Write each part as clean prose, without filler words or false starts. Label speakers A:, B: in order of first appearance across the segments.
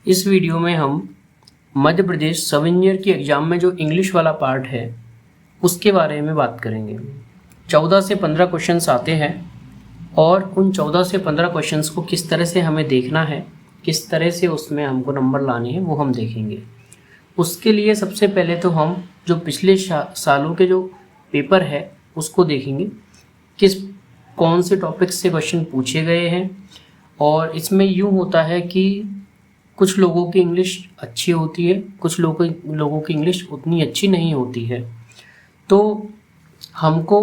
A: इस वीडियो में हम मध्य प्रदेश सब इंजीनियर की एग्ज़ाम में जो इंग्लिश वाला पार्ट है उसके बारे में बात करेंगे। 14 से 15 क्वेश्चंस आते हैं और उन 14 से 15 क्वेश्चंस को किस तरह से हमें देखना है, किस तरह से उसमें हमको नंबर लाने हैं, वो हम देखेंगे। उसके लिए सबसे पहले तो हम जो पिछले सालों के जो पेपर है उसको देखेंगे, कौन से टॉपिक से क्वेश्चन पूछे गए हैं। और इसमें यूँ होता है कि कुछ लोगों की इंग्लिश अच्छी होती है, कुछ लोगों की इंग्लिश उतनी अच्छी नहीं होती है, तो हमको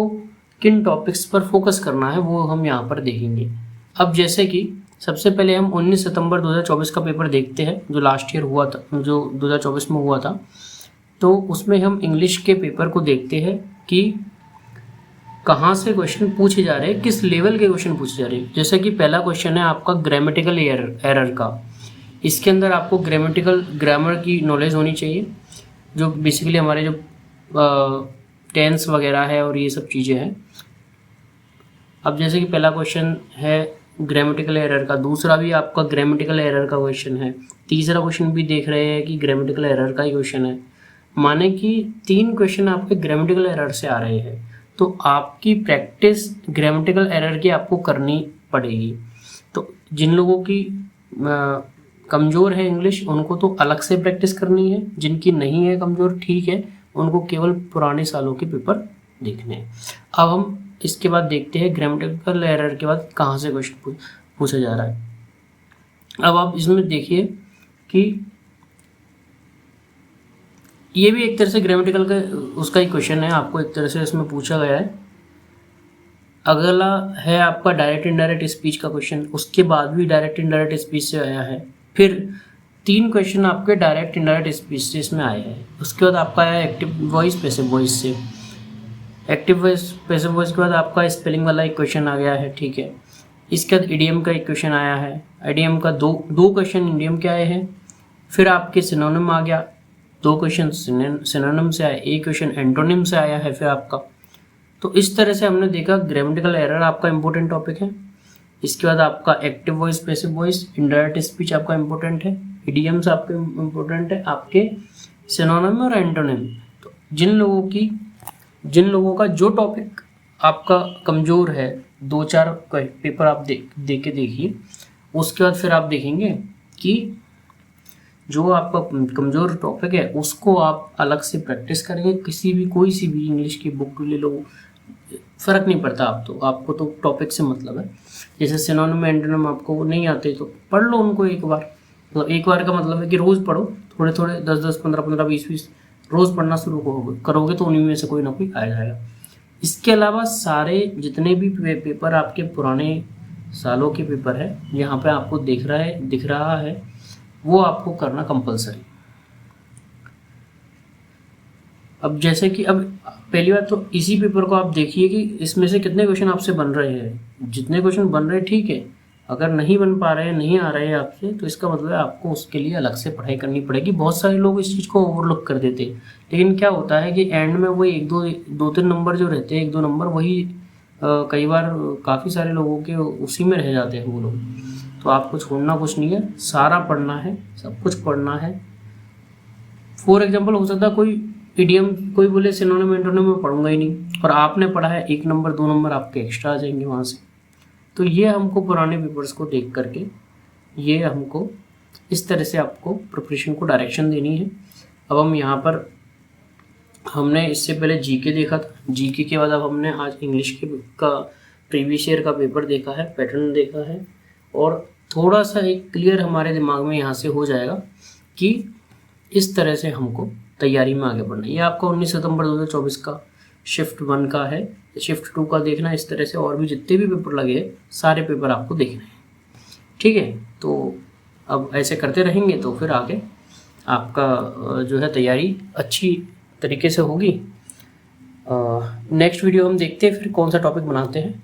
A: किन टॉपिक्स पर फोकस करना है वो हम यहाँ पर देखेंगे। अब जैसे कि सबसे पहले हम 19 सितंबर 2024 का पेपर देखते हैं जो लास्ट ईयर हुआ था, जो 2024 में हुआ था। तो उसमें हम इंग्लिश के पेपर को देखते हैं कि कहाँ से क्वेश्चन पूछे जा रहे हैं, किस लेवल के क्वेश्चन पूछे जा रहे हैं। जैसे कि पहला क्वेश्चन है आपका ग्रामेटिकल एरर का। इसके अंदर आपको ग्रामर की नॉलेज होनी चाहिए, जो बेसिकली हमारे जो टेंस वगैरह है और ये सब चीज़ें हैं। अब जैसे कि पहला क्वेश्चन है ग्रामेटिकल एरर का, दूसरा भी आपका ग्रामेटिकल एरर का क्वेश्चन है, तीसरा क्वेश्चन भी देख रहे हैं कि ग्रामेटिकल एरर का ही क्वेश्चन है। माने कि 3 क्वेश्चन आपके ग्रामेटिकल एरर से आ रहे हैं, तो आपकी प्रैक्टिस ग्रामेटिकल एरर की आपको करनी पड़ेगी। तो जिन लोगों की कमज़ोर है इंग्लिश उनको तो अलग से प्रैक्टिस करनी है, जिनकी नहीं है कमज़ोर ठीक है, उनको केवल पुराने सालों के पेपर देखने हैं। अब हम इसके बाद देखते हैं ग्रामेटिकल एरर के बाद कहाँ से क्वेश्चन पूछा जा रहा है। अब आप इसमें देखिए कि ये भी एक तरह से ग्रामेटिकल का उसका ही क्वेश्चन है, आपको एक तरह से इसमें पूछा गया है। अगला है आपका डायरेक्ट इनडायरेक्ट स्पीच का क्वेश्चन, उसके बाद भी डायरेक्ट इनडायरेक्ट स्पीच से आया है। फिर 3 क्वेश्चन आपके डायरेक्ट इनडायरेक्ट स्पीच से इसमें आए हैं। उसके बाद आपका आया एक्टिव वॉइस पैसिव वॉइस से। एक्टिव वॉइस पैसिव वॉइस के बाद आपका स्पेलिंग वाला एक क्वेश्चन आ गया है, ठीक है। इसके बाद इडियम का एक क्वेश्चन आया है, इडियम का दो क्वेश्चन इडियम के आए हैं। फिर आपके सिनोनिम आ गया, 2 क्वेश्चन सिनोनिम से आए, एक क्वेश्चन एंटोनिम से आया है फिर आपका। तो इस तरह से हमने देखा ग्रामेटिकल एरर आपका इंपॉर्टेंट टॉपिक है। इसके बाद आपका active voice passive voice indirect speech आपका इंपॉर्टेंट है, इडियम्स आपके इंपॉर्टेंट है, आपके सिनोनिम और एंटोनिम। तो जिन लोगों का जो टॉपिक आपका कमज़ोर है, 2-4 पेपर आप दे के देखिए। उसके बाद फिर आप देखेंगे कि जो आपका कमज़ोर टॉपिक है उसको आप अलग से प्रैक्टिस करेंगे। कोई सी भी इंग्लिश की बुक ले लो, फ़र्क नहीं पड़ता। आपको तो टॉपिक से मतलब है। जैसे सिनोनिम एंटोनिम आपको नहीं आते तो पढ़ लो उनको एक बार। मतलब एक बार का मतलब है कि रोज़ पढ़ो, थोड़े 10-10, 15-15, 20-20 रोज़ पढ़ना शुरू करोगे तो उन्हीं में से कोई ना कोई आ जाएगा। इसके अलावा सारे जितने भी पेपर आपके पुराने सालों के पेपर है, यहाँ पे आपको दिख रहा है वो आपको करना कंपलसरी। अब जैसे कि अब पहली बात तो इसी पेपर को आप देखिए कि इसमें से कितने क्वेश्चन आपसे बन रहे हैं। जितने क्वेश्चन बन रहे हैं ठीक है, अगर नहीं बन पा रहे हैं, नहीं आ रहे हैं आपसे, तो इसका मतलब है आपको उसके लिए अलग से पढ़ाई करनी पड़ेगी। बहुत सारे लोग इस चीज़ को ओवरलुक कर देते हैं, लेकिन क्या होता है कि एंड में वही 2-3 नंबर जो रहते हैं, 1-2 नंबर वही कई बार काफ़ी सारे लोगों के उसी में रह जाते हैं वो लोग। तो आपको छोड़ना कुछ नहीं है, सारा पढ़ना है, सब कुछ पढ़ना है। फॉर एग्जाम्पल हो सकता है कोई इडियम कोई बोले सिनोनिम एंटोनिम में पढ़ूंगा ही नहीं, और आपने पढ़ा है 1 नंबर 2 नंबर आपके एक्स्ट्रा आ जाएंगे वहाँ से। तो ये हमको पुराने पेपर्स को देख करके ये हमको इस तरह से आपको प्रिपरेशन को डायरेक्शन देनी है। अब हम यहाँ पर हमने इससे पहले जीके देखा था, जीके के बाद अब हमने आज इंग्लिश का प्रीवियस ईयर का पेपर देखा है, पैटर्न देखा है, और थोड़ा सा एक क्लियर हमारे दिमाग में यहाँ से हो जाएगा कि इस तरह से हमको तैयारी में आगे बढ़ना है। ये आपका 19 सितंबर 2024 का शिफ्ट 1 का है, शिफ्ट 2 का देखना। इस तरह से और भी जितने भी पेपर लगे हैं सारे पेपर आपको देखने हैं, ठीक है। तो अब ऐसे करते रहेंगे तो फिर आगे आपका जो है तैयारी अच्छी तरीके से होगी। नेक्स्ट वीडियो हम देखते हैं फिर कौन सा टॉपिक बनाते हैं।